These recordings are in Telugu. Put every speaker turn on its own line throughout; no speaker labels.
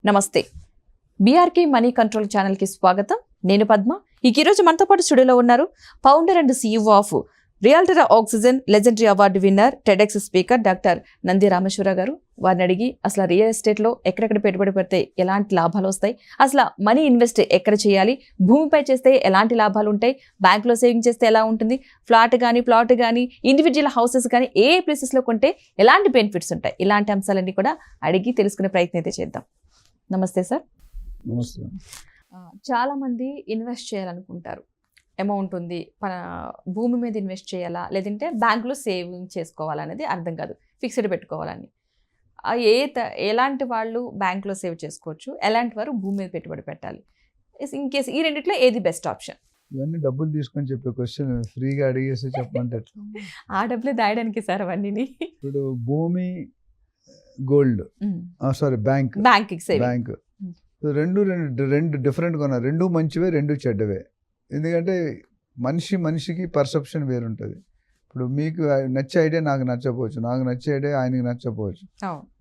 నమస్తే. బీఆర్కే మనీ కంట్రోల్ ఛానల్కి స్వాగతం. నేను పద్మ. ఈరోజు మనతో పాటు స్టూడియోలో ఉన్నారు founder and CEO of Realtor Oxygen legendary award winner TEDx speaker doctor Nandi Rameshwara garu. వారిని అడిగి అసలు రియల్ ఎస్టేట్లో ఎక్కడెక్కడ పెట్టుబడి పెడితే ఎలాంటి లాభాలు వస్తాయి, అసలు మనీ ఇన్వెస్ట్ ఎక్కడ చేయాలి, భూమిపై చేస్తే ఎలాంటి లాభాలు ఉంటాయి, బ్యాంకులో సేవింగ్ చేస్తే ఎలా ఉంటుంది, ప్లాట్ కానీ ఇండివిజువల్ హౌసెస్ కానీ ఏ ప్లేసెస్లో కొంటే ఎలాంటి బెనిఫిట్స్ ఉంటాయి, ఇలాంటి అంశాలన్నీ కూడా అడిగి తెలుసుకునే ప్రయత్నం అయితే చేద్దాం. నమస్తే సార్.
నమస్తే.
చాలా మంది ఇన్వెస్ట్ చేయాలనుకుంటారు. అమౌంట్ ఉంది, భూమి మీద ఇన్వెస్ట్ చేయాలా లేదంటే బ్యాంకులో సేవింగ్ చేసుకోవాలనేది అర్థం కాదు, ఫిక్స్డ్ పెట్టుకోవాలని. ఎలాంటి వాళ్ళు బ్యాంకులో సేవ్ చేసుకోవచ్చు, ఎలాంటి వారు భూమి మీద పెట్టుబడి పెట్టాలి, ఇన్ కేసు ఈ రెండిట్లో ఏది బెస్ట్ ఆప్షన్?
ఇవన్నీ డబ్బులు తీసుకొని చెప్పే క్వశ్చన్ ఫ్రీగా అడిగేసి చెప్పమంటే
ఆ డబ్బులే దాయడానికి సార్ అవన్నీ.
ఇప్పుడు భూమి, గోల్డ్, సారీ బ్యాంక్ రెండు డిఫరెంట్గా ఉన్నాయి. రెండు మంచివే, రెండు చెడ్డవే. ఎందుకంటే మనిషికి పర్సెప్షన్ వేరుంటుంది. ఇప్పుడు మీకు నచ్చే ఐడియా నాకు నచ్చకపోవచ్చు, నాకు నచ్చే ఐడియా ఆయనకి నచ్చకపోవచ్చు.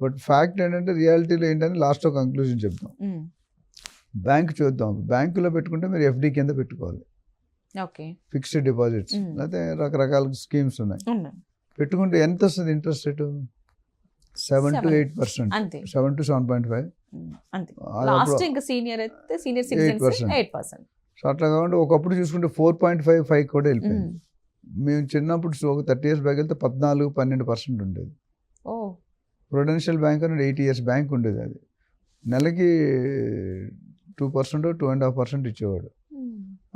బట్ ఫ్యాక్ట్ ఏంటంటే రియాలిటీలో ఏంటంటే లాస్ట్లో కంక్లూజన్ చెప్తాం. బ్యాంక్ చూద్దాం. బ్యాంకులో పెట్టుకుంటే మీరు ఎఫ్డి కింద పెట్టుకోవాలి, ఫిక్స్డ్ డిపాజిట్స్, లేకపోతే రకరకాల స్కీమ్స్ ఉన్నాయి. పెట్టుకుంటే ఎంత వస్తుంది interest rate? 7 to 8%, 7 to 7.5. So అట్లా కాకుండా ఒకప్పుడు చూసుకుంటే 4.5 కూడా వెళ్ళిపోయింది. మేము చిన్నప్పుడు ఒక 30 years బ్యాక్ వెళ్తే 14-12% ఉండేది. ప్రొడెన్షియల్ బ్యాంక్ అనేది 8 years బ్యాంక్ ఉండేది. అది నెలకి 2%, 2.5% ఇచ్చేవాడు.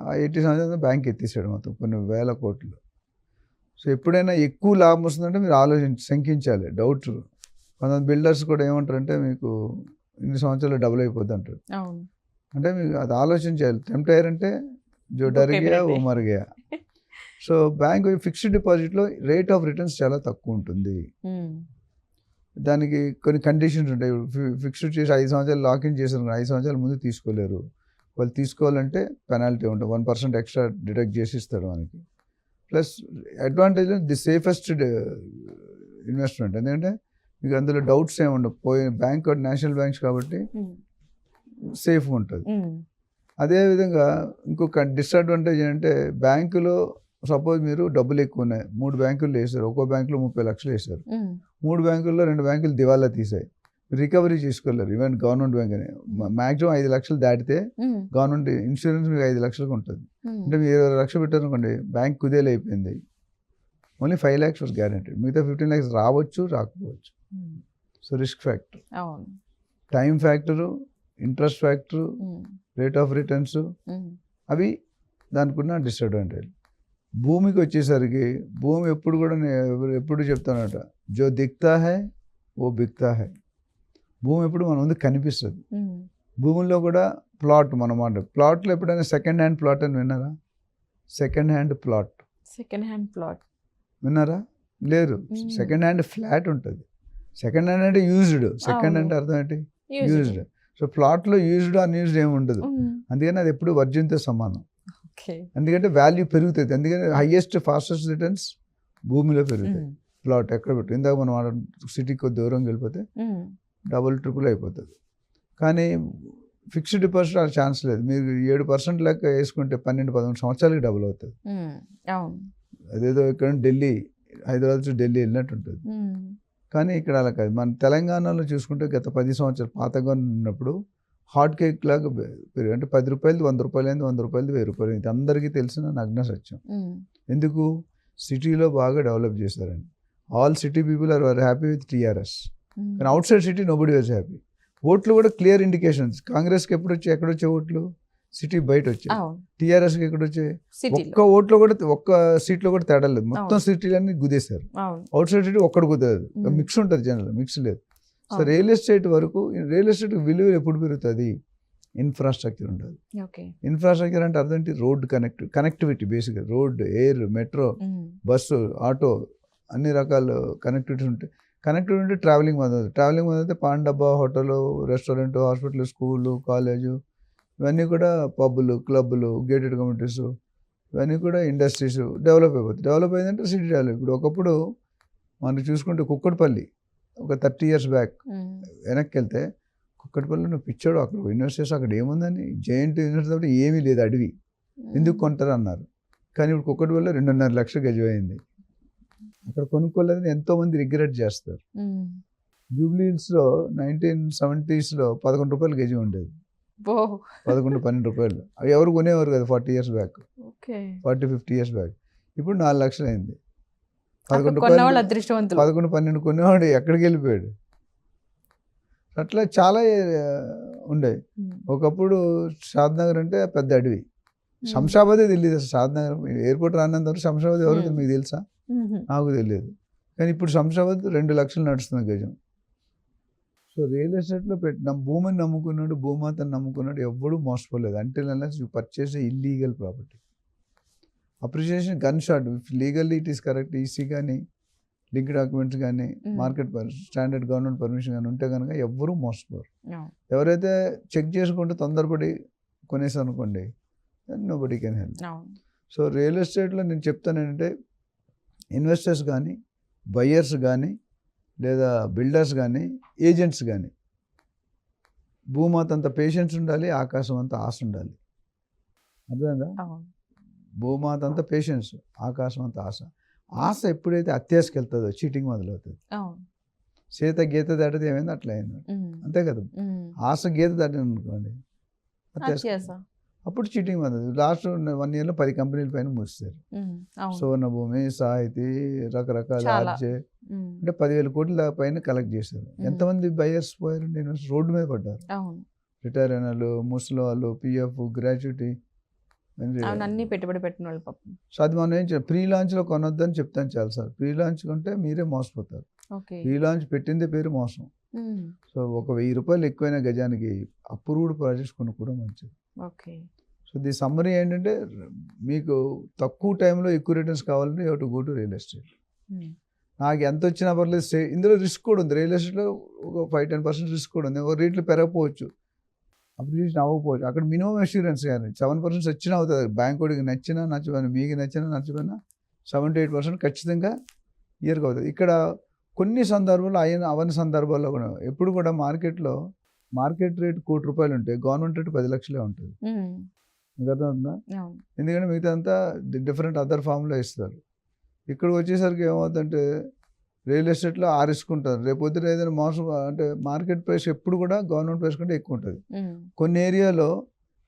ఆ 80 సంవత్సరాలు బ్యాంక్ ఎత్తేసాడు మొత్తం, కొన్ని వేల కోట్లు. సో ఎప్పుడైనా ఎక్కువ లాభం వస్తుందంటే మీరు శంకించాలి, డౌట్. కొంతమంది బిల్డర్స్ కూడా ఏమంటారంటే మీకు ఇన్ని సంవత్సరాలు డబుల్ అయిపోద్ది అంటారు. అంటే మీకు అది ఆలోచించాలి. టెంప్ట్ అయ్యారంటే జో డర్ గయా ఓ మర్ గయా. సో బ్యాంక్ ఫిక్స్డ్ డిపాజిట్లో రేట్ ఆఫ్ రిటర్న్స్ చాలా తక్కువ ఉంటుంది. దానికి కొన్ని కండిషన్స్ ఉంటాయి. ఫిక్స్డ్ చేసి 5 సంవత్సరాలు లాకిన్ చేశారు, 5 సంవత్సరాల ముందు తీసుకోలేరు. వాళ్ళు తీసుకోవాలంటే పెనాల్టీ ఉంటుంది, 1% ఎక్స్ట్రా డిడక్ట్ చేసి ఇస్తారు మనకి. Plus advantage the safest investment. ఎందుకంటే మీకు అందులో డౌట్స్ ఏమి ఉండవు. బ్యాంక్ నేషనల్ బ్యాంక్స్ కాబట్టి సేఫ్గా ఉంటుంది. అదేవిధంగా ఇంకొక డిసడ్వాంటేజ్ ఏంటంటే బ్యాంకులో సపోజ్ మీరు డబ్బులు ఎక్కువ ఉన్నాయి, 3 బ్యాంకులు వేసారు, ఒక్కో బ్యాంకులో 30 లక్షలు వేసారు. 3 బ్యాంకుల్లో 2 బ్యాంకులు దివాలా తీసాయి, రికవరీ చేసుకోలేరు. ఈవెన్ గవర్నమెంట్ బ్యాంక్ అని మాక్సిమం 5 లక్షలు దాటితే గవర్నమెంట్ ఇన్సూరెన్స్ మీకు 5 లక్షలకు ఉంటుంది. అంటే మీరు 20 లక్షలు పెట్టారనుకోండి, బ్యాంక్ కుదేలు అయిపోయింది, ఓన్లీ 5 lakhs వాజ్ గ్యారెంటీడ్. మిగతా 15 lakhs రావచ్చు, రాకపోవచ్చు. So risk factor, time factor, interest factor, rate of returns, అవి దానికి ఉన్న డిసడ్వాంటేజ్. భూమికి వచ్చేసరికి భూమి ఎప్పుడు కూడా ఎప్పుడు చెప్తానట, జో దిక్తా హై ఓ బిక్తా హై. భూమి ఎప్పుడు మన ముందు కనిపిస్తుంది. భూముల్లో కూడా ప్లాట్, మనమాట ప్లాట్లో ఎప్పుడైనా సెకండ్ హ్యాండ్ ప్లాట్ అని విన్నారా? సెకండ్ హ్యాండ్ ప్లాట్ విన్నారా? లేరు. సెకండ్ హ్యాండ్ ఫ్లాట్ ఉంటుంది. సెకండ్ హ్యాండ్ అంటే యూజ్డ్, సెకండ్ హ్యాండ్ అర్థం ఏంటి? యూజ్డ్. సో ప్లాట్లో యూజ్డ్ అన్యూజ్డ్ ఏమి ఉండదు. అందుకని అది ఎప్పుడు వర్జిన్తో సమానం. ఎందుకంటే వాల్యూ పెరుగుతుంది. అందుకని హైయెస్ట్ ఫాస్టెస్ట్ రిటర్న్స్ భూమిలో పెరుగుతాయి. ప్లాట్ ఎక్కడ పెట్టు, ఇందాక మనం సిటీకి కొద్ది దూరంగా వెళ్ళిపోతే డబుల్ ట్రిపుల్ అయిపోతుంది. కానీ ఫిక్స్డ్ డిపాజిట్ ఆ ఛాన్స్ లేదు. మీరు 7% లెక్క వేసుకుంటే 12-13 సంవత్సరాలకి డబుల్ అవుతుంది. అదేదో ఇక్కడ ఢిల్లీ, హైదరాబాద్ టు ఢిల్లీ వెళ్ళినట్టు ఉంటుంది. కానీ ఇక్కడ అలా కాదు. మన తెలంగాణలో చూసుకుంటే గత 10 సంవత్సరాలు పాతగా ఉన్నప్పుడు హాట్ కేక్ లాగా పెరిగి, అంటే 10 రూపాయలు 100 రూపాయలు అయింది, 100 రూపాయలు 1000 రూపాయలు. ఇది అందరికీ తెలిసిన నగ్న సత్యం. ఎందుకు? సిటీలో బాగా డెవలప్ చేశారండి. All city people are happy with TRS. కానీ outside city nobody was happy. ఓట్లు కూడా క్లియర్ ఇండికేషన్స్. కాంగ్రెస్కి ఎక్కడొచ్చే ఓట్లు? సిటీ బయట వచ్చాయి. టీఆర్ఎస్కి ఎక్కడొచ్చాయి? ఒక్క ఓట్లో కూడా, ఒక్క సీట్లో కూడా తేడా లేదు. మొత్తం సిటీలన్నీ గుదేశారు. అవుట్ సైడ్ సిటీ ఒక్కడు కుదరదు, మిక్స్ ఉంటుంది. జనరల్ మిక్స్ లేదు. సో రియల్ ఎస్టేట్ వరకు, రియల్ ఎస్టేట్ విలువ ఎప్పుడు పెరుగుతుంది? ఇన్ఫ్రాస్ట్రక్చర్ ఉంటుంది. ఇన్ఫ్రాస్ట్రక్చర్ అంటే అర్థం ఏంటి? Road connectivity. బేసిక్గా road, air, metro, bus, auto, అన్ని రకాల కనెక్టివిటీ ఉంటాయి. కనెక్టివిటీ ఉంటే ట్రావెలింగ్ మొదలవుతుంది. పాన్ డబ్బా, hotel, restaurant, hospital, school, college, ఇవన్నీ కూడా పబ్బులు, క్లబ్బులు, గేటెడ్ కమ్యూనిటీస్, ఇవన్నీ కూడా ఇండస్ట్రీస్ డెవలప్ అయిపోతుంది. డెవలప్ అయిందంటే సిటీ డెవలప్. ఇప్పుడు ఒకప్పుడు మనం చూసుకుంటే కుక్కట్పల్లి ఒక 30 years బ్యాక్ వెనక్కి వెళ్తే కుక్కటిపల్లి నువ్వు పిచ్చాడు, అక్కడ ఇన్వెస్ట్ చేసి అక్కడ ఏముందని, జైంట్ ఇన్వెస్ట్ తప్ప ఏమీ లేదు, అడవి, ఎందుకు కొంటారు అన్నారు. కానీ ఇప్పుడు కుక్కటిపల్లి 2.5 లక్షలు గజం అయింది. అక్కడ కొనుక్కోలేదని ఎంతోమంది రిగ్రెట్ చేస్తారు. జూబ్లీ హిల్స్లో 1970s 11 రూపాయలు గజం ఉండేది, 11-12 రూపాయలు. అవి ఎవరు కొనేవారు కదా 40 years బ్యాక్, 40-50 years బ్యాక్. ఇప్పుడు 4 లక్షలు అయింది. 11 రూపాయలు, 11-12 కొనేవాడు ఎక్కడికి వెళ్ళిపోయాడు. అట్లా చాలా ఉండేవి. ఒకప్పుడు షాద్నగర్ అంటే పెద్ద అడవి, శంషాబాదే తెలియదు అసలు. షాద్నగర్ ఎయిర్పోర్ట్ రానంత వరకు శంషాబాద్ ఎవరు మీకు తెలుసా? నాకు తెలియదు. కానీ ఇప్పుడు శంషాబాద్ 2 లక్షలు నడుస్తుంది గజం. సో రియల్ ఎస్టేట్లో భూమిని నమ్ముకున్నాడు, భూమాతను నమ్ముకున్నాడు, ఎవ్వడూ మోసపోలేదు. అంటే you purchase illegal property. Appreciation gun shot, legally it is correct, EC కానీ లింక్ డాక్యుమెంట్స్ కానీ మార్కెట్ స్టాండర్డ్ గవర్నమెంట్ పర్మిషన్ కానీ ఉంటే కనుక ఎవ్వరూ మోసపోరు. ఎవరైతే చెక్ చేసుకుంటే తొందరపడి కొనేసి అనుకోండి, nobody can help. So real ఎస్టేట్లో నేను చెప్తాను ఏంటంటే, ఇన్వెస్టర్స్ కానీ, బయ్యర్స్ కానీ, లేదా బిల్డర్స్ కానీ, ఏజెంట్స్ కానీ, భూమాత అంత పేషెన్స్ ఉండాలి, ఆకాశం అంత ఆశ ఉండాలి. అర్థమైందా? భూమాత అంత పేషెన్స్, ఆకాశం అంత ఆశ. ఆశ ఎప్పుడైతే అత్యాశకి వెళ్తుందో చీటింగ్ మొదలవుతుంది. సీత గీత దాటితే ఏమైంది, అట్లా అయింది. అంతే కదా, ఆశ గీత దాటింది అనుకోండి, అత్యాశ, అప్పుడు చీటింగ్ మొదలవుతుంది. లాస్ట్ 1 yearలో 10 కంపెనీల పైన మూస్తారు. సువర్ణభూమి, సాహితీ, రకరకాల ఆర్జే, అంటే 10,000 కోట్ల పైన కలెక్ట్ చేశారు. ఎంతమంది బయర్స్ పోయారు, నేను రోడ్డు మీద పడ్డారు. రిటైర్ అయిన వాళ్ళు, ముసలి వాళ్ళు, పిఎఫ్, గ్రాట్యుటీ,
అన్ని పెట్టుబడి పెట్టిన వాళ్ళు పాపం.
సో అది మనం ఏం చేయాలి, ప్రీ లాంచ్లో కొనొద్దని చెప్తాను చాలా సార్. ప్రీ లాంచ్ కొంటే మీరే మోసపోతారు. ప్రీ లాంచ్ పెట్టిందే పేరు మోసం. సో ఒక 1000 రూపాయలు ఎక్కువైన గజానికి అప్రూవ్డ్ ప్రాజెక్ట్స్ కొనుక్కోవడం మంచిది. సో ది సమ్మరీ ఏంటంటే, మీకు తక్కువ టైంలో ఎక్కువ రిటర్న్స్ కావాలంటే you to go to real estate. నాకు ఎంత వచ్చినా పర్లేదు, ఇందులో రిస్క్ కూడా ఉంది. రియల్ ఎస్టేట్లో ఒక 5-10% రిస్క్ కూడా ఉంది. ఒక రేట్లు పెరగకపోవచ్చు, అప్లికేషన్ అవ్వకపోవచ్చు. అక్కడ మినిమం అష్యూరెన్స్ కానీ 7% వచ్చినా అవుతుంది. బ్యాంక్ వాడికి నచ్చినా నచ్చపోయినా, మీకు నచ్చినా నచ్చపోయినా 7-8% ఖచ్చితంగా ఇయర్కి అవుతుంది. ఇక్కడ కొన్ని సందర్భాల్లో అవన్నీ సందర్భాల్లో కూడా ఎప్పుడు కూడా మార్కెట్లో మార్కెట్ రేట్ ₹1,00,00,000 ఉంటే గవర్నమెంట్ రేట్ 10 లక్షలే ఉంటుంది. మీకు అర్థమవుతుందా? ఎందుకంటే మిగతా అంతా డిఫరెంట్ అదర్ ఫామ్లో ఇస్తారు. ఇక్కడికి వచ్చేసరికి ఏమవుతుందంటే, రియల్ ఎస్టేట్లో ఆ రిస్క్ ఉంటుంది. రేపు పొద్దున ఏదైనా మోసం అంటే మార్కెట్ ప్రైస్ ఎప్పుడు కూడా గవర్నమెంట్ ప్రైస్ కంటే ఎక్కువ ఉంటుంది. కొన్ని ఏరియాలో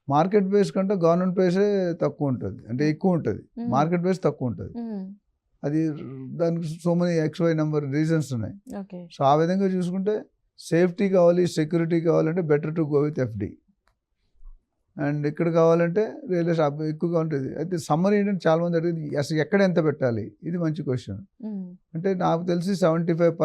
మార్కెట్ ప్రైస్ కంటే గవర్నమెంట్ ప్రైసే తక్కువ ఉంటుంది, అంటే ఎక్కువ ఉంటుంది, మార్కెట్ ప్రైస్ తక్కువ ఉంటుంది. అది దానికి so many XY number reasons ఉన్నాయి. సో ఆ విధంగా చూసుకుంటే సేఫ్టీ కావాలి, సెక్యూరిటీ కావాలంటే better to go with FD. And ఇక్కడ కావాలంటే రియల్ ఎస్టేట్ ఎక్కువగా ఉంటుంది. అయితే సమ్మర్ ఏంటంటే చాలామంది అడిగింది, అసలు ఎక్కడ ఎంత పెట్టాలి, ఇది మంచి క్వశ్చన్. అంటే నాకు తెలిసి 75%